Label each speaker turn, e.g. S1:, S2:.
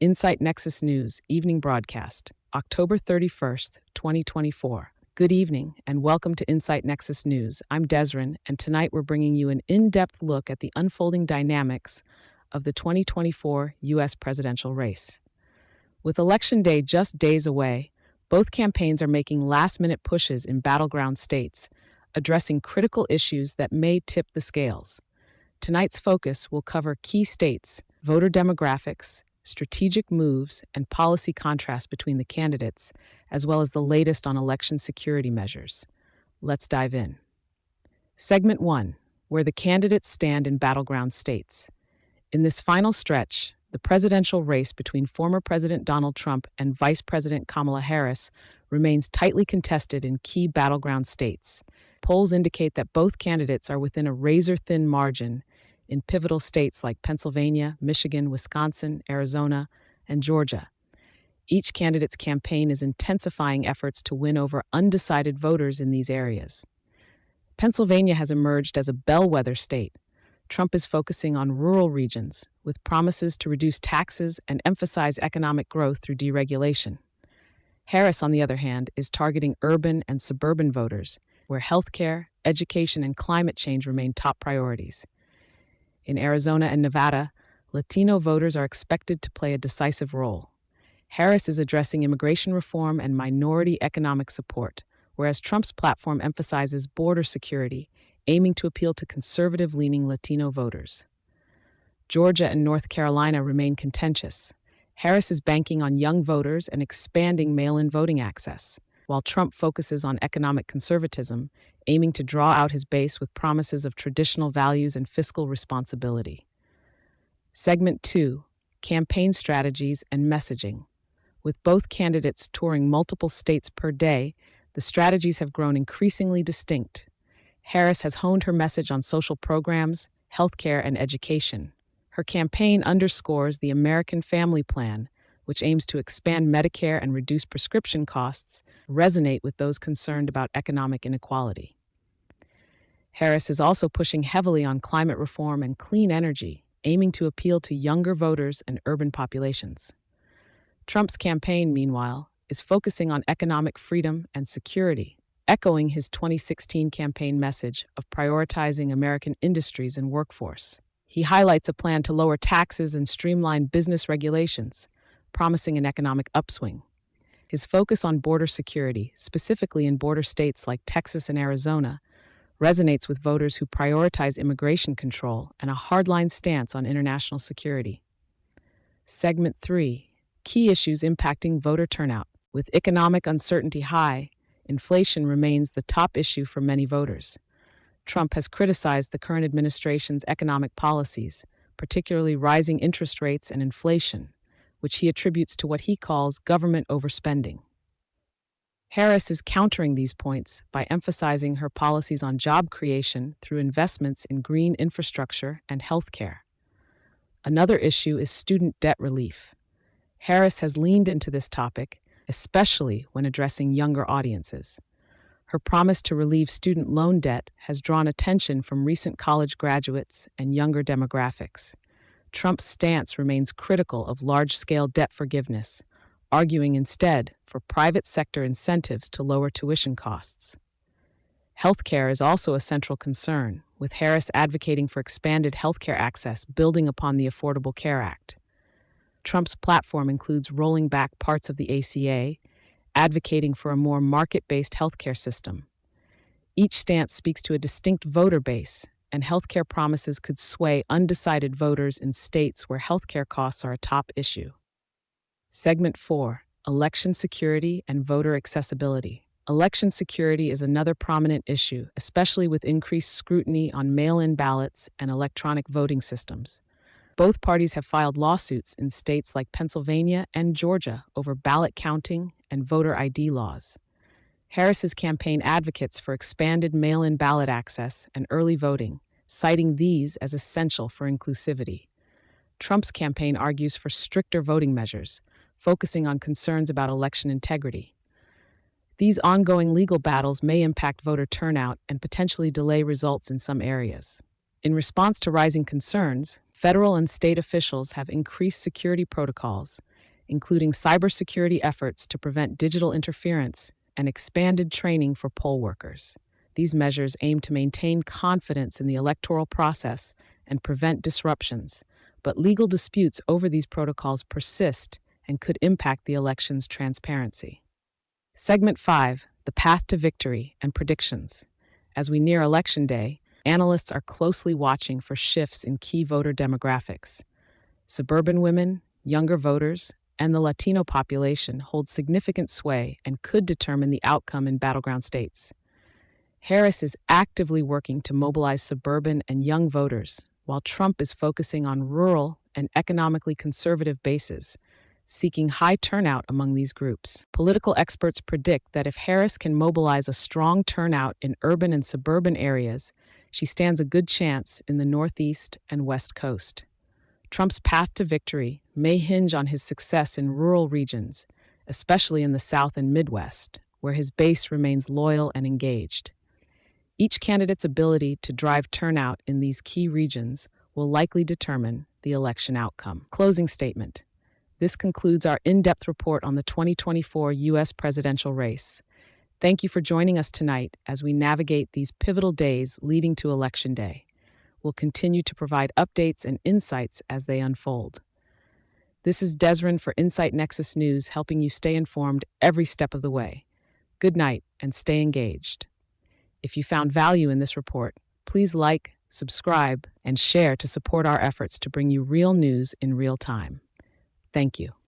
S1: Insight Nexus News Evening Broadcast, October 31st, 2024. Good evening, and welcome to Insight Nexus News. I'm Desrin, and tonight we're bringing you an in-depth look at the unfolding dynamics of the 2024 U.S. presidential race. With Election Day just days away, both campaigns are making last-minute pushes in battleground states, addressing critical issues that may tip the scales. Tonight's focus will cover key states, voter demographics, strategic moves, and policy contrast between the candidates, as well as the latest on election security measures. Let's dive in. Segment 1, where the candidates stand in battleground states. In this final stretch, the presidential race between former President Donald Trump and Vice President Kamala Harris remains tightly contested in key battleground states. Polls indicate that both candidates are within a razor-thin margin in pivotal states like Pennsylvania, Michigan, Wisconsin, Arizona, and Georgia. Each candidate's campaign is intensifying efforts to win over undecided voters in these areas. Pennsylvania has emerged as a bellwether state. Trump is focusing on rural regions, with promises to reduce taxes and emphasize economic growth through deregulation. Harris, on the other hand, is targeting urban and suburban voters, where healthcare, education, and climate change remain top priorities. In Arizona and Nevada, Latino voters are expected to play a decisive role. Harris is addressing immigration reform and minority economic support, whereas Trump's platform emphasizes border security, aiming to appeal to conservative-leaning Latino voters. Georgia and North Carolina remain contentious. Harris is banking on young voters and expanding mail-in voting access, while Trump focuses on economic conservatism, aiming to draw out his base with promises of traditional values and fiscal responsibility. Segment 2, Campaign Strategies and Messaging. With both candidates touring multiple states per day, the strategies have grown increasingly distinct. Harris has honed her message on social programs, healthcare, and education. Her campaign underscores the American Family Plan, which aims to expand Medicare and reduce prescription costs, resonate with those concerned about economic inequality. Harris is also pushing heavily on climate reform and clean energy, aiming to appeal to younger voters and urban populations. Trump's campaign, meanwhile, is focusing on economic freedom and security, echoing his 2016 campaign message of prioritizing American industries and workforce. He highlights a plan to lower taxes and streamline business regulations, promising an economic upswing. His focus on border security, specifically in border states like Texas and Arizona, resonates with voters who prioritize immigration control and a hardline stance on international security. Segment 3, Key Issues Impacting Voter Turnout. With economic uncertainty high, inflation remains the top issue for many voters. Trump has criticized the current administration's economic policies, particularly rising interest rates and inflation, which he attributes to what he calls government overspending. Harris is countering these points by emphasizing her policies on job creation through investments in green infrastructure and healthcare. Another issue is student debt relief. Harris has leaned into this topic, especially when addressing younger audiences. Her promise to relieve student loan debt has drawn attention from recent college graduates and younger demographics. Trump's stance remains critical of large-scale debt forgiveness, arguing instead for private sector incentives to lower tuition costs. Healthcare is also a central concern, with Harris advocating for expanded healthcare access building upon the Affordable Care Act. Trump's platform includes rolling back parts of the ACA, advocating for a more market-based healthcare system. Each stance speaks to a distinct voter base, and healthcare promises could sway undecided voters in states where healthcare costs are a top issue. Segment 4, Election Security and Voter Accessibility. Election security is another prominent issue, especially with increased scrutiny on mail-in ballots and electronic voting systems. Both parties have filed lawsuits in states like Pennsylvania and Georgia over ballot counting and voter ID laws. Harris's campaign advocates for expanded mail-in ballot access and early voting, citing these as essential for inclusivity. Trump's campaign argues for stricter voting measures, focusing on concerns about election integrity. These ongoing legal battles may impact voter turnout and potentially delay results in some areas. In response to rising concerns, federal and state officials have increased security protocols, including cybersecurity efforts to prevent digital interference and expanded training for poll workers. These measures aim to maintain confidence in the electoral process and prevent disruptions, but legal disputes over these protocols persist and could impact the election's transparency. Segment 5, The Path to Victory and Predictions. As we near Election Day, analysts are closely watching for shifts in key voter demographics. Suburban women, younger voters, and the Latino population hold significant sway and could determine the outcome in battleground states. Harris is actively working to mobilize suburban and young voters, while Trump is focusing on rural and economically conservative bases, seeking high turnout among these groups. Political experts predict that if Harris can mobilize a strong turnout in urban and suburban areas, she stands a good chance in the Northeast and West Coast. Trump's path to victory may hinge on his success in rural regions, especially in the South and Midwest, where his base remains loyal and engaged. Each candidate's ability to drive turnout in these key regions will likely determine the election outcome. Closing statement. This concludes our in-depth report on the 2024 U.S. presidential race. Thank you for joining us tonight as we navigate these pivotal days leading to Election Day. We'll continue to provide updates and insights as they unfold. This is Desrin for Insight Nexus News, helping you stay informed every step of the way. Good night and stay engaged. If you found value in this report, please like, subscribe, and share to support our efforts to bring you real news in real time. Thank you.